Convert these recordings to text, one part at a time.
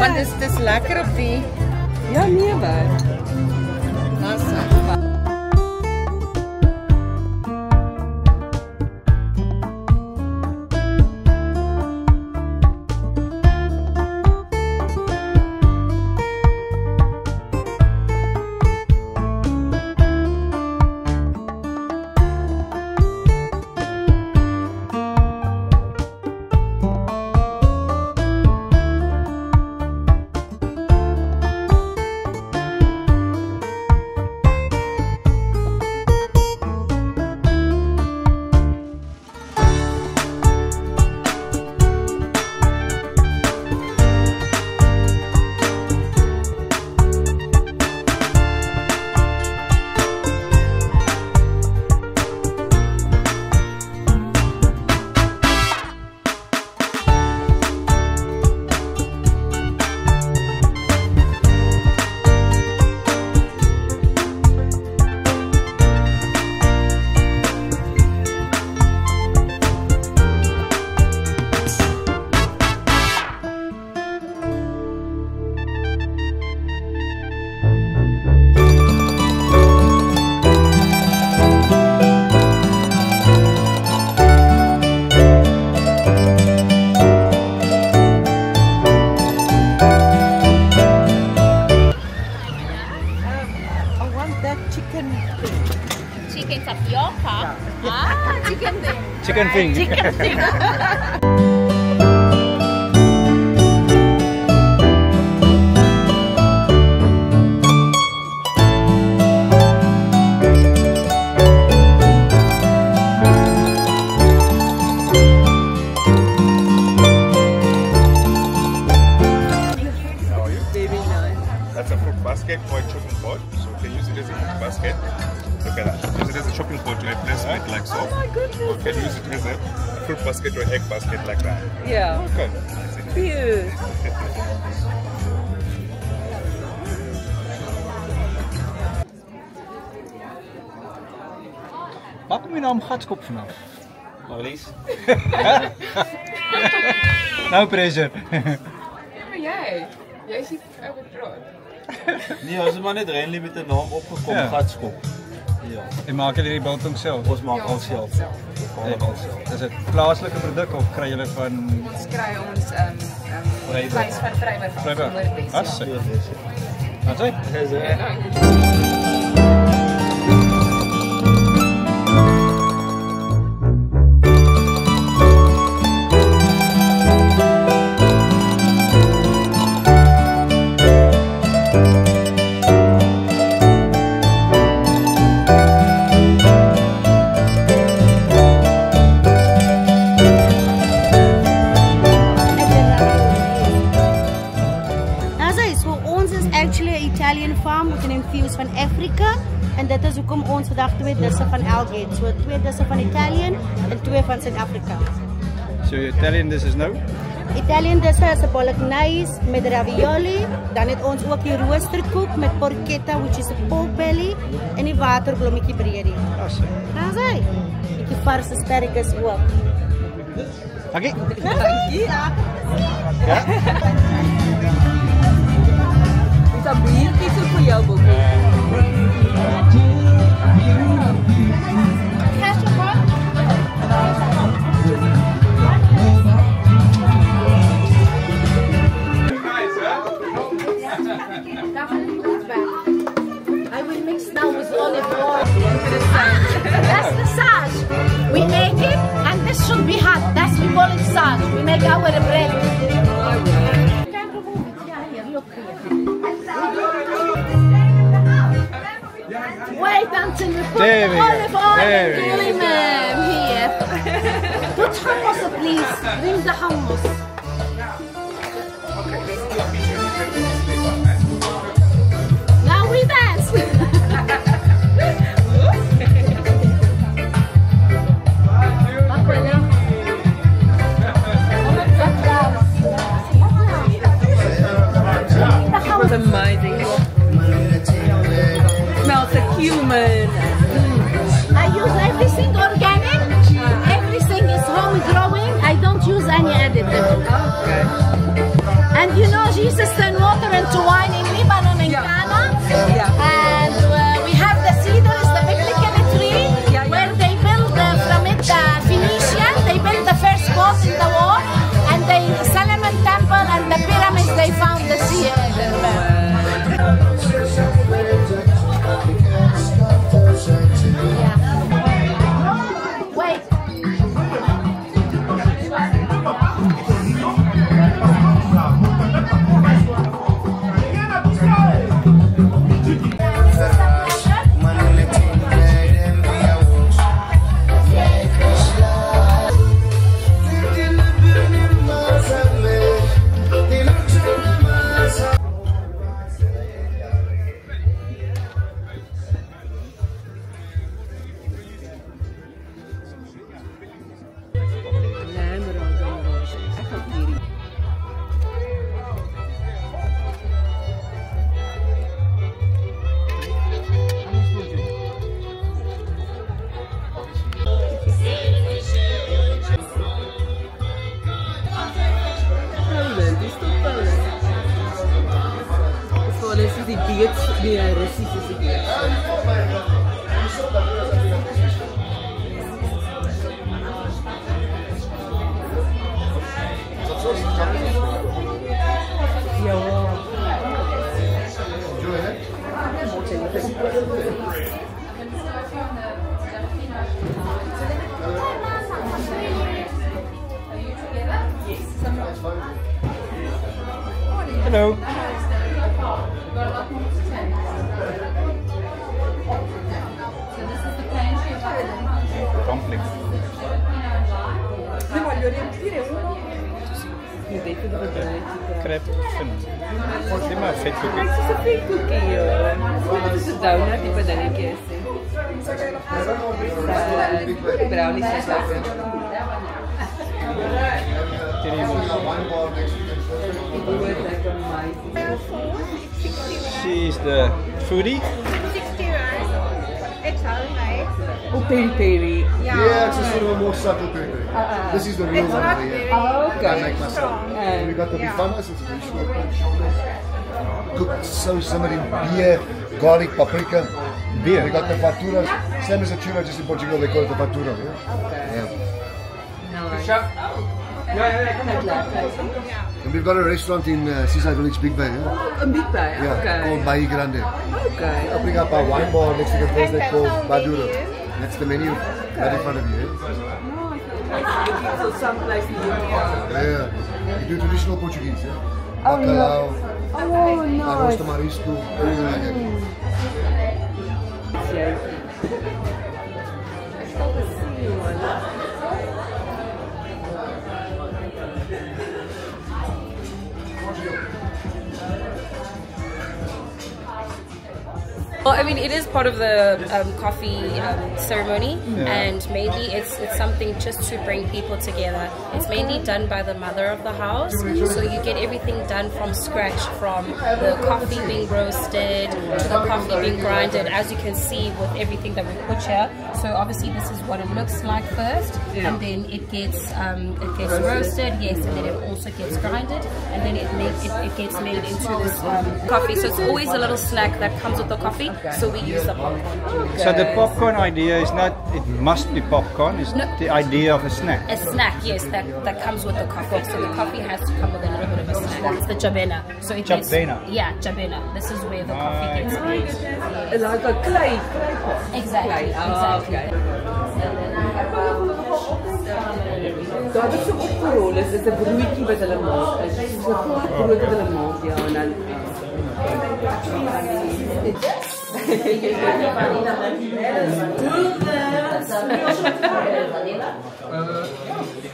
Want dit is lekker op die. Ja, nee, maar. Chicken tapioca? Ah, chicken thing. Chicken thing. Chicken thing. That's a fruit basket or a chopping board, so you can use it as a fruit basket. Look at that. Use it as a chopping board to replace it like so. Oh my goodness. Or you can use it as a fruit basket or egg basket like that. Yeah. Okay. Cute. Waar kom je nou om gatskop vanaf? Marlies. No pressure. Maar jij ziet overtrokken. Nee, ons het maar net Renly met de naam opgekomen, Gatskop. Ja. En maak jullie die biltong zelf? Ons maak al zelf. Is het plaatselijke product of krijg jullie van... Ons krijgen ons vlees van Vrijburg. Ah, zo. Wat zei Italian farm met een infuse van Afrika en dit is hoekom ons vandag 2 dissen van elk het. So 2 dissen van Italian en 2 van Suid-Afrika. So Italian dish is nou? Italian dissen is 'n bolognese met ravioli, dan het ons ook die roosterkoek met porchetta which is 'n pork belly en die waterblommetjie breedie. Awesome. Dan sê, die vars asparagus ook. Dankie. Dankie. Ja. Is dat biertjes of voor jou, Bobby? I will mix now with olive oil. That's the sage. We make it and this should be hot. That's we call it sage. We make our bread. Wait until we put the olive oil and the lemon here. Put hummus, please. Bring the hummus. Now we dance. That was amazing. Smells like cumin. I use everything organic. Everything is home growing. I don't use any additive. Okay. And you know, Jesus weet nie Russies is dit. Hello. Complex. Crepe vind. Dis maar vet koekie. Dit is 'n vet koekie, joh. Dit is 'n donut tipe dingetjie. Brownies is lekker. She's the foodie. 60 rand. It's homemade. Oh, peri-peri. Yeah, it's a sort of a more subtle peri. This is the real It's one not here. very I make myself. And We got the Yeah. bifanas, it's a very short shoulders. Cooked so simmered in beer, garlic, paprika. Beer. We got the faturas, same as a churro, just in Portugal they call it the fatura. Yeah? And we've got a restaurant in Seaside Village, Big Bay. Yeah, Een big bay, called Bahia Grande. Okay. Opening up a wine bar next to the place they call Baduro. That's the menu right in front of you. So someplace in Yeah, we do traditional Portuguese. Yeah? Oh, no. Bacalhau, Oh, arroz de nice. marisco, everything like that. Well, I mean, it is part of the coffee ceremony, and maybe it's something just to bring people together. It's mainly done by the mother of the house, so you get everything done from scratch, from the coffee being roasted to the coffee being grinded, as you can see with everything that we put here. So obviously this is what it looks like first, and then it gets roasted, yes, and then it also gets grinded, and then it gets made into this coffee. So it's always a little snack that comes with the coffee. So we use the popcorn. So the popcorn idea is not, it must be popcorn, it's No. the idea of a snack. A snack, yes, that comes with the coffee. So the coffee has to come with a little bit of a snack. It's the jabena. So it gets, Jabena. yeah, jabena. This is where the coffee gets made. Like a clay. Exactly, exactly. Daar is 'n opgerol, is 'n broodjie wat hulle maak. Dit is 'n groot brood wat hulle maak, ja, en dan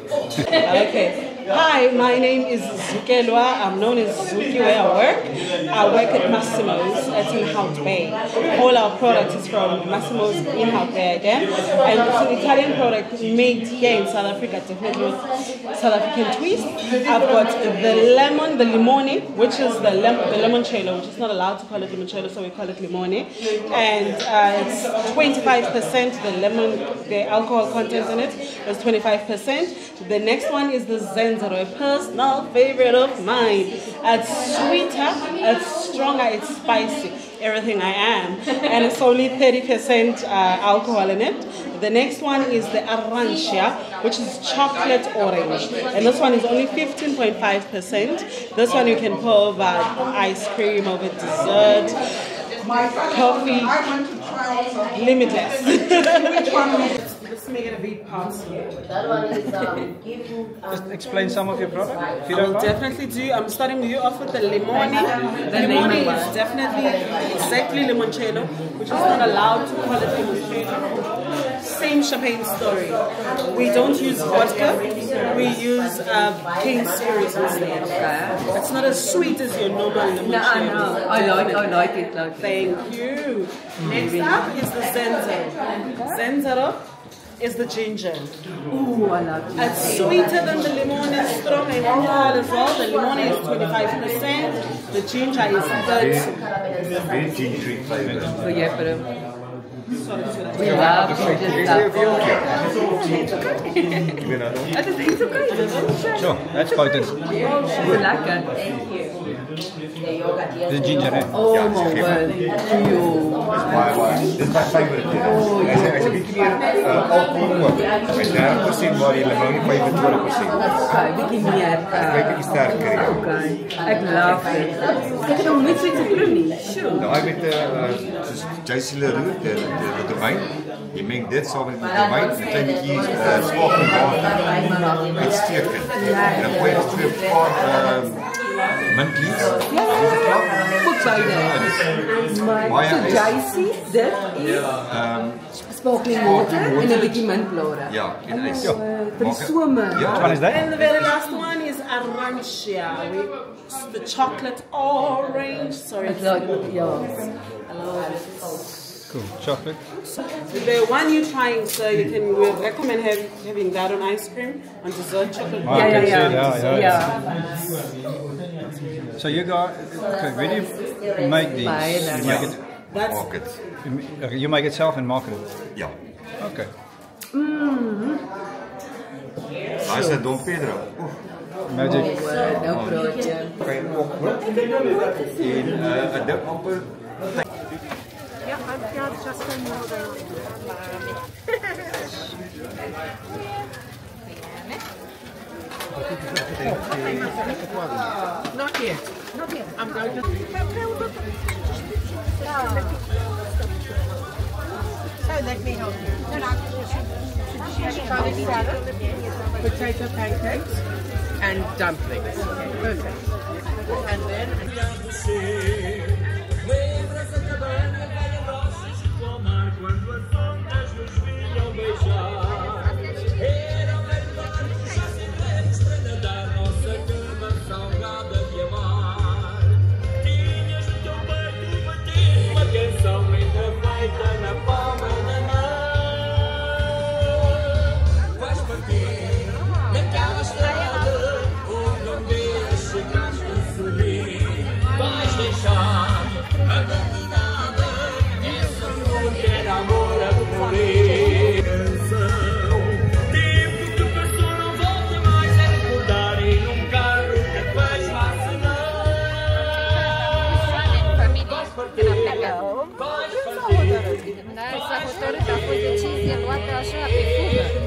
Okay. Hi, my name is Zukelwa. I'm known as Zuki where I work. I work at Massimo's at in Hout Bay. All our products is from Massimo's in Hout Bay again. And it's an Italian product made here in South Africa, definitely with South African twist. I've got the lemon, the limone, which is the limoncello, which is not allowed to call it limoncello, so we call it limone. And it's 25%, the alcohol content in it is 25%. The next one is the Zenzero, a personal favorite of mine. It's sweeter, it's stronger, it's spicy, everything I am. And it's only 30% alcohol in it. The next one is the Arancia, which is chocolate orange. And this one is only 15.5%. This one you can pour over ice cream, over dessert, coffee, limitless. Let's make it a big parcel. Just explain some of your product, if you I don't will mind. definitely do. I'm starting you off with the limone. The limone is definitely exactly limoncello, which is not allowed to call it limoncello. Same champagne story. We don't use vodka. We use cane spirits instead. It's not as sweet as your normal limoncello. no, I like it. Thank you. Next up is the Zenzero. Zenzero is the ginger. Ooh, I love it. It's sweeter than the lemon, is strong in alcohol as well. The lemon is 25%, the ginger is 30%. So yeah, but We love ginger stuff. That is it's okay. Sure, that's potent. Oh, lekker. The ginger, eh? Oh my word. Dit is my favorite. Hy's 'n bietjie meer alkohol ook. Met 30% maar die limon 25%. Okay, bietjie meer. Bietjie sterker. Ja. Okay. Ek love dit. Ek het nog nooit so iets geproe nie. Sjoe. Daai met soos JC Leroux, die wyn. Jy meng dit saam met die wyn, 'n klein bietjie sparkling water. Uitstekend. En dan gooi jy twee paar mint leaves. Ja. Goed beide. Maar so JC dit is sparkling water en 'n bietjie mintblare. Ja, en ys. Vir die somer. Ja. Which one is that? And the very last one is Arancia. The chocolate orange. Sorry. It's like, ja. Cool. Chocolate. The one you're trying, so you can we recommend having that on ice cream, on dessert chocolate. Oh, I can see it, yeah. So you got, okay, when you make these, you make it, Market. you make it self and market it? Ja. Okay. Daai is 'n Dom Pedro. Magic. Nou broodjie. Kan jy ook hoor? En 'n dik amper Not yet. Not yet. I'm going to. So let me help you. Potato pancakes and dumplings. Perfect. And then.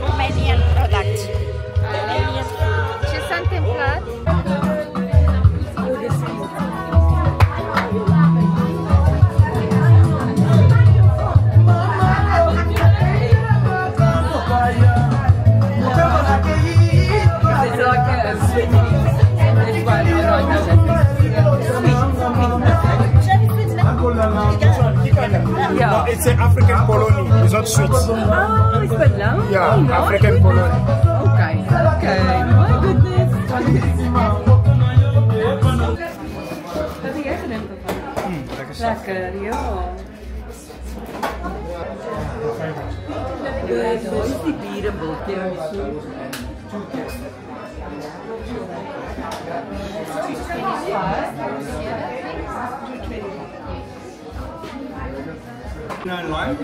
Romanian product. Ce s-a întâmplat? No, it's an African polony. It's not sweet. Oh, is dit lang? Yeah, African polony. Okay. Okay. My goodness. Wat heb jij gedaan ervan? Lekker, ja. Hoe is die bierenbultje? Lime,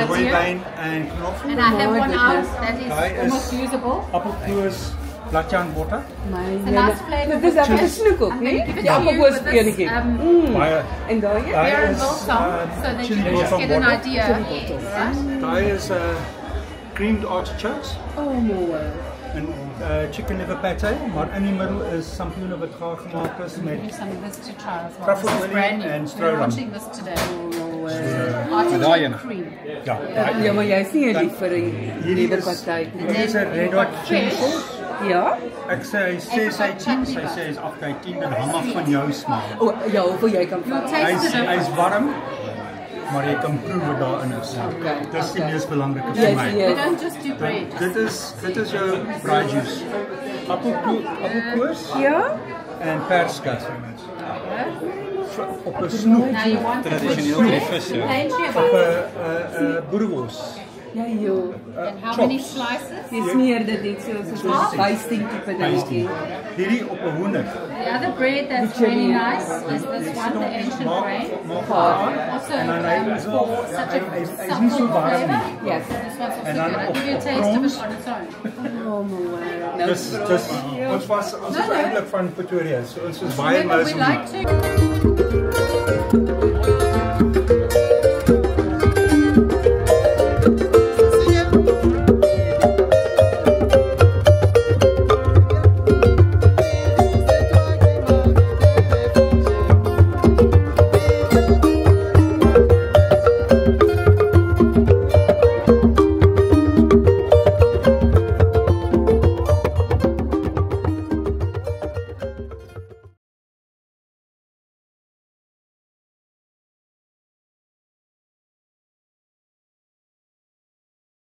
rooibijn en knoflook. And I have one out that is almost usable. Appelkoers, bladjaan water. It's a nice flavor. Dit is even snoek ook, nie? Die appelkoers enetjie. En daai? Beer and biltong, so that you can just get an idea. Daai is creamed artichokes. Oh, mooi. En chicken liver pate, maar in die middel is sampioene wat gaar gemaak is met truffeleolie en strooilam. Watching this today. Artichoke cream. Ja. Ja, maar jy is nie lief vir die leverpartytjie. Hier is 'n red hot chili sauce. Ja? Ek sê hy sê sy 10, sy sê is af by 10 en hang af van jou smaak. O, ja, hoeveel jy kan vat. Hy's warm, maar jy kan proe wat daarin is. Okay. Dis die mees belangrike vir my. We don't just do bread. Dit is jou braai juice. Appelkoers. Ja? En perskas. Op 'n snoek. Tradisioneel met die vis, ja. Op 'n boerewors. Ja, joh. And how many slices? Je smeert dit net soos basting tipe dingetjie. Hierdie op 'n hoender. The other bread that's really nice is this one, the ancient grain. Also for such a supple flavor. Yes. This one's also good. I'll give you a taste of it on its own. Oh my word. Dis ons was eintlik van Pretoria. So ons is baie Remember, we like to